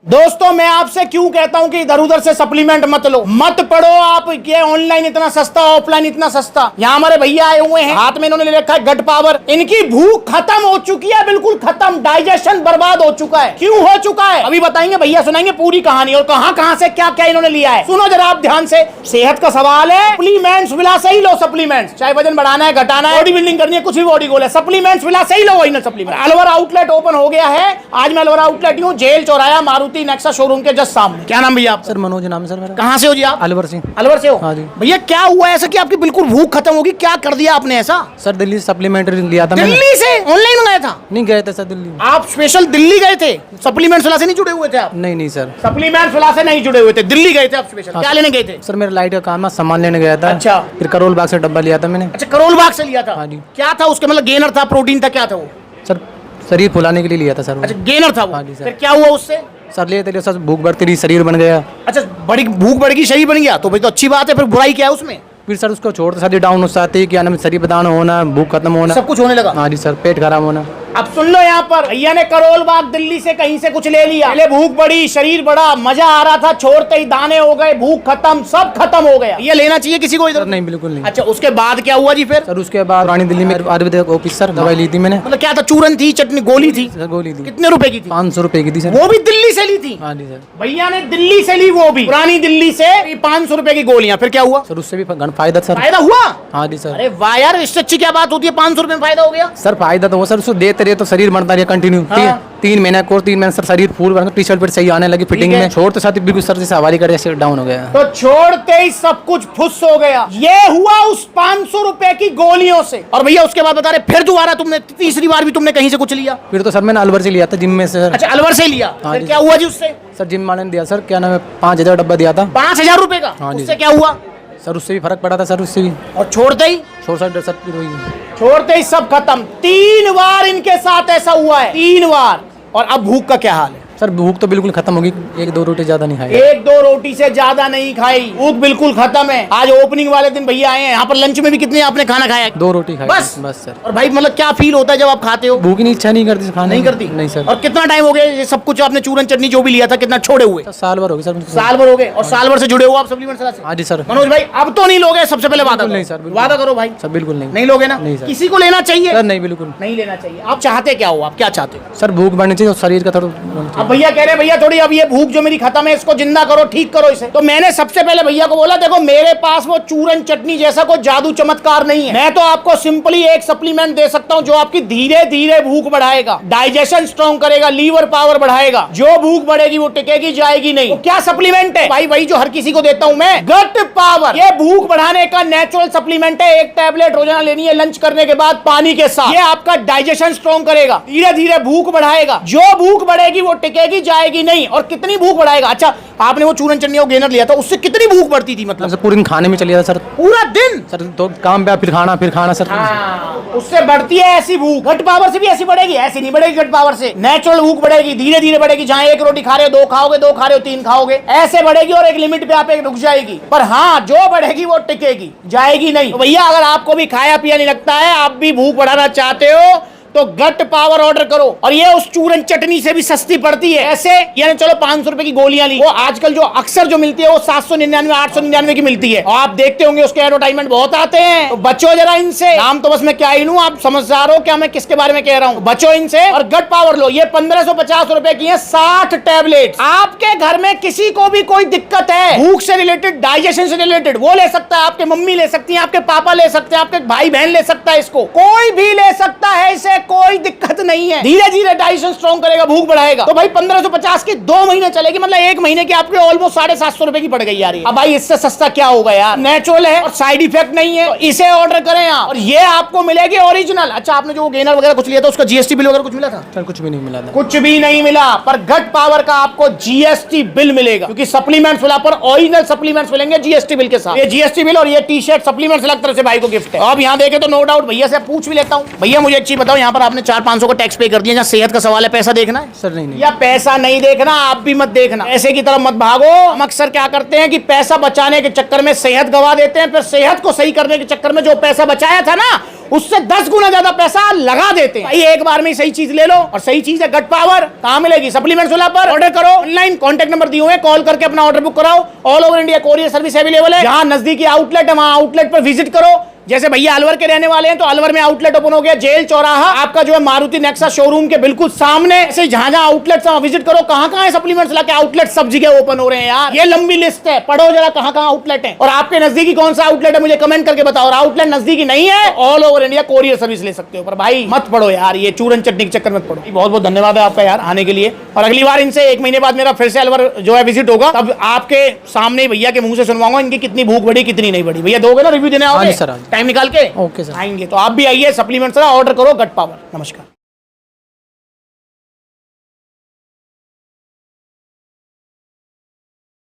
दोस्तों मैं आपसे क्यों कहता हूं कि इधर उधर से सप्लीमेंट मत लो, मत पढ़ो आप। ये ऑनलाइन इतना सस्ता, ऑफलाइन इतना सस्ता। यहाँ हमारे भैया आए हुए हैं, हाथ में इन्होंने ले रखा है गट पावर। इनकी भूख खत्म हो चुकी है, बिल्कुल खत्म, डाइजेशन बर्बाद हो चुका है। क्यों हो चुका है अभी बताएंगे भैया, सुनाएंगे पूरी कहानी और कहां कहां से क्या क्या इन्होंने लिया है। सुनो जरा आप ध्यान से, सेहत का सवाल है, सप्लीमेंट्स विला से ही लो। सप्लीमेंट्स चाहे वजन बढ़ाना है, घटाना है, बॉडी बिल्डिंग करनी है, कुछ भी बॉडी गोल है, सप्लीमेंट्स विला से ही लो। वही ना सप्लीमेंट। अलवर आउटलेट ओपन हो गया है। आज मैं अलवर आउटलेट हूँ, जेल चौराया मारुति नेक्सा शोरूम के जस्ट सामने। क्या नाम भैया आप? सर मनोज नाम है सर मेरा। कहाँ से हो जी आप? अलवर से। अलवर से हो? हाँ जी। भैया क्या हुआ ऐसा कि आपकी बिल्कुल भूख खत्म होगी? क्या कर दिया आपने ऐसा? सर दिल्ली से सप्लीमेंट्री लिया था। दिल्ली से ऑनलाइन मंगाया था? नहीं गए थे सर दिल्ली। आप स्पेशल दिल्ली गए थे? सप्लीमेंट्स वाला से नहीं जुड़े हुए थे आप? नहीं नहीं सर, सप्लीमेंट्स वाला से नहीं जुड़े हुए थे, दिल्ली गए थे आप स्पेशल। हाँ, क्या लेने गए थे? सर मेरा लाइट का काम है, सामान लेने गया था। अच्छा। फिर करोल बाग से डब्बा लिया था मैंने। अच्छा, करोल बाग से लिया था? हाँ जी। क्या था उसके, मतलब गेनर था, प्रोटीन था, क्या था वो? सर शरीर फुलाने के लिए लिया था सर वो। अच्छा गेनर था वो। हाँ जी सर। फिर क्या हुआ उससे? सर लिए सर भूख बढ़ती रही, शरीर बन गया। अच्छा, बड़ी भूख बढ़ गई, शरीर बन गया, तो भाई तो अच्छी बात है। फिर बुराई क्या है उसमें? फिर सर उसको छोड़ते शरीर डाउन हो जाती है, क्या नाम, शरीर प्रदान होना, भूख खत्म होना, सब कुछ होने लगा। हाँ जी सर, पेट खराब होना। अब सुन लो, यहाँ पर भैया ने करोल बाग दिल्ली से कहीं से कुछ ले लिया, पहले भूख बढ़ी, शरीर बढ़ा, मजा आ रहा था, छोड़ते ही दाने हो गए, भूख खत्म, सब खत्म हो गया। ये लेना चाहिए किसी को इधर? नहीं बिल्कुल नहीं। अच्छा, उसके बाद क्या हुआ जी फिर? सर उसके बाद पुरानी दिल्ली में आयुर्वेदिक ऑफिस सर दवाई ली थी मैंने। मतलब क्या था, चूरन थी, चटनी, गोली थी? सर गोली थी। कितने रुपए की थी? 500 रुपए की थी सर। वो भी दिल्ली से ली थी? हाँ जी सर। भैया ने दिल्ली से ली, वो भी पुरानी दिल्ली से 500 रुपए की गोलियां। फिर क्या हुआ? सर उससे भी फायदा सर। फायदा हुआ? हाँ जी सर। अरे वाह यार, इससे अच्छी क्या बात होती है, 500 रुपए में फायदा हो गया। सर फायदा तो वो सर उसको देते रहे तो शरीर बढ़ता रहा कंटिन्यू। ठीक है, 3 महीने कोर्स, 3 महीने सर शरीर फूल बना, टी शर्ट पर सही आने लगी फिटिंग में। छोड़ते साथ बिल्कुल सर जैसे हवाली करे ऐसे डाउन हो गया। तो छोड़ते ही सब कुछ फुस हो गया। ये हुआ उस 500 रुपए की गोलियों से। और भैया उसके बाद बता रहे, फिर दोबारा तुमने तीसरी बार भी तुमने कहीं से कुछ लिया? फिर तो सर मैंने अलवर से लिया था, जिम में से सर। अच्छा, अलवर से लिया। हाँ फिर जी। क्या हुआ जी उससे? सर जिम वाले ने दिया सर, क्या नाम है, 5000 डब्बा दिया था। 5000 रुपए का? हाँ जी। उससे क्या हुआ? सर उससे भी फर्क पड़ा था सर, उससे भी। और छोड़ते ही? सर फिर वही। छोड़ते ही सब खत्म। 3 बार इनके साथ ऐसा हुआ है, 3 बार। और अब भूख का क्या हाल है? सर भूख तो बिल्कुल खत्म होगी, 1-2 रोटी ज्यादा नहीं खाई। 1-2 रोटी से ज्यादा नहीं खाई, भूख बिल्कुल खत्म है। आज ओपनिंग वाले दिन भैया आए हैं यहाँ पर, लंच में भी कितने आपने खाना खाया? 2 रोटी खाई बस सर। और भाई मतलब क्या फील होता है जब आप खाते हो? भूख की इच्छा नहीं करती खाने नहीं करती? नहीं सर। और कितना टाइम हो गया ये सब कुछ आपने चूरन चटनी जो भी लिया था, कितना छोड़े हुए? साल भर हो गया सर। साल भर हो गए। और साल भर से जुड़े हो आप सप्लीमेंट से? हाँ जी सर। मनोज भाई अब तो नहीं लोगे? सबसे पहले वादा नहीं करो। सर, बिल्कुल। वादा करो भाई। सर बिल्कुल नहीं। नहीं लोगे ना? नहीं सर। किसी को लेना चाहिए? सर नहीं बिल्कुल नहीं लेना चाहिए। आप चाहते क्या हो? आप क्या चाहते हो? सर भूख बढ़नी चाहिए और शरीर का थोड़ा। अब भैया कह रहे हैं, भैया थोड़ी अब ये भूख जो मेरी खत्म है, इसको जिंदा करो, ठीक करो इसे। तो मैंने सबसे पहले भैया को बोला, देखो मेरे पास वो चूरन चटनी जैसा कोई जादू चमत्कार नहीं है। मैं तो आपको सिंपली एक सप्लीमेंट दे सकता हूं जो आपकी धीरे धीरे भूख बढ़ाएगा, डाइजेशन स्ट्रॉन्ग करेगा, लीवर पावर बढ़ाएगा। जो भूख बढ़ेगी वो टिकेगी, जाएगी नहीं। तो क्या सप्लीमेंट है भाई? वही जो हर किसी को देता हूं मैं, गट पावर। ये भूख बढ़ाने का नेचुरल सप्लीमेंट है। 1 टैबलेट रोजाना लेनी है लंच करने के बाद पानी के साथ। ये आपका डाइजेशन स्ट्रॉन्ग करेगा, धीरे धीरे भूख बढ़ाएगा। जो भूख बढ़ेगी वो टिकेगी, जाएगी नहीं। और कितनी भूख बढ़ाएगा? अच्छा, आपने वो चूरन चटनी और गेनर लिया था, उससे कितनी भूख बढ़ती थी? मतलब पूरे दिन खाने में चले जाता सर। पूरा दिन सर तो काम पे फिर खाना सर। उससे बढ़ती है ऐसी भूख। गट पावर से भी ऐसी बढ़ेगी? ऐसी नहीं बढ़ेगी गट पावर से। नेचुरल भूख बढ़ेगी, धीरे धीरे बढ़ेगी। जहां 1 रोटी खा रहे हो 2 खाओगे, 2 खा रहे हो 3 खाओगे, ऐसे बढ़ेगी। और एक लिमिट पे आप रुक जाएगी। पर हाँ, जो बढ़ेगी वो टिकेगी, जाएगी नहीं। तो भैया अगर आपको भी खाया पिया नहीं लगता है, आप भी भूख बढ़ाना चाहते हो, तो गट पावर ऑर्डर करो। और ये उस चूरन चटनी से भी सस्ती पड़ती है। ऐसे यानी चलो 500 रुपए की गोलियां ली, वो आजकल जो अक्सर जो मिलती है वो 799 899 की मिलती है। और आप देखते होंगे उसके एडवर्टाइजमेंट बहुत आते हैं। तो बचो जरा इनसे। नाम तो बस मैं क्या ही लूं, आप समझदार हो क्या मैं किसके बारे में कह रहा हूं? बचो इनसे और गट पावर लो। ये 1550 रुपए की है, 60 टैबलेट। आपके घर में किसी को भी कोई दिक्कत है भूख से रिलेटेड, डाइजेशन से रिलेटेड, वो ले सकता है। आपके मम्मी ले सकती है, आपके पापा ले सकते हैं, आपके भाई बहन ले सकता है, इसको कोई भी ले सकता है। इसे कोई दिक्कत नहीं है, धीरे धीरे डाइजेशन स्ट्रॉन्ग करेगा, भूख बढ़ाएगा। तो भाई 1550 की 2 महीने चलेगी, मतलब 1 महीने की आपके ऑलमोस्ट 750 रुपए की पड़ गई यार। अब भाई इससे सस्ता क्या होगा यार? नेचुरल है और साइड इफेक्ट नहीं है, तो इसे ऑर्डर करें आप। और ये आपको मिलेगी ओरिजिनल। अच्छा, आपने जो गेनर वगैरह कुछ लिया था उसका जीएसटी बिल वगैरह कुछ मिला था? सर कुछ भी नहीं मिला था। कुछ भी नहीं मिला, पर गट पावर का आपको जीएसटी बिल मिलेगा, क्योंकि सप्लीमेंट्स मिला पर ओरिजिनल सप्लीमेंट्स मिलेंगे जीएसटी बिल के साथ। ये जीएसटी बिल और ये टी शर्ट सप्लीमेंट्स अलग तरह से भाई को गिफ्ट है। अब यहाँ देखे तो नो डाउट भैया से पूछ भी लेता हूँ, भैया मुझे एक चीज बताओ, यहाँ यहाँ पर आपने 400-500 का टैक्स पे कर दिया, जहाँ सेहत का सवाल है पैसा देखना है सर नहीं या पैसा नहीं देखना, आप भी मत देखना, पैसे की तरफ मत भागो। हम अक्सर क्या करते हैं कि पैसा बचाने के चक्कर में सेहत गवा देते हैं, फिर सेहत को सही करने के चक्कर में जो पैसा बचाया था ना उससे 10 गुना ज्यादा पैसा लगा देते हैं। भाई एक बार में ही सही चीज ले लो, और सही चीज है गट पावर। कहां मिलेगी? सप्लीमेंट सोलह पर ऑर्डर करो, ऑनलाइन कॉन्टैक्ट नंबर दिए हुए हैं, कॉल करके अपना ऑर्डर बुक कराओ। All over India courier service available है। जहां नजदीकी आउटलेट है वहां आउटलेट पर विजिट करो। जैसे भैया अलवर के रहने वाले हैं तो अलवर में आउटलेट ओपन हो गया, जेल चौराहा आपका जो है मारुति नेक्सा शोरूम के बिल्कुल सामने। ऐसे जहां जहां आउटलेट वहां विजिट करो। कहां है सप्लीमेंट्स लाके आउटलेट सब जगह ओपन हो रहे हैं यार, ये लंबी लिस्ट है, पढ़ो जरा कहां आउटलेट है। और आपके नजदीकी कौन सा आउटलेट है मुझे कमेंट करके बताओ। और आउटलेट नजदीकी नहीं है, all over India courier service ले सकते हो। पर भाई मत पढ़ो यार, ये चूरन चटनी के चक्कर मत पढ़ो। बहुत बहुत धन्यवाद है आपका यार आने के लिए। और अगली बार इनसे 1 महीने बाद मेरा फिर से अलवर जो है विजिट होगा, तब आपके सामने भैया के मुंह से सुनवाऊंगा इनकी कितनी भूख बढ़ी कितनी नहीं बढ़ी। भैया दोगे ना रिव्यू देने आओगे? हाँ जी सर, हाँ जी। टाइम निकाल के ओके सर। आएंगे तो आप भी आइए, सप्लीमेंट्स ऑर्डर करो, गट पावर। नमस्कार।